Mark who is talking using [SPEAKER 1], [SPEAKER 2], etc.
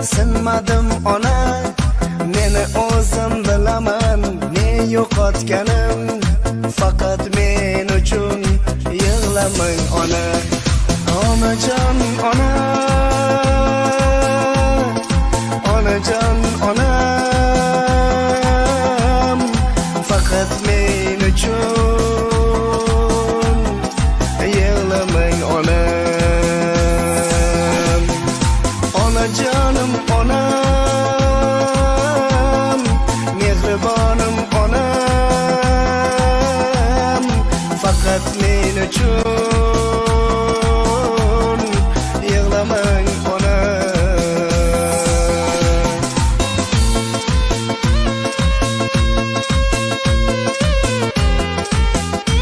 [SPEAKER 1] sinmadim ona, meni o'zim bilaman, ne yo'qotganim, faqat men uchun yig'lamang ona. Onajon ona, onajon onam, faqat men uchun yig'lamang onam. Onajonim onam, mehribonim onam, faqat men uchun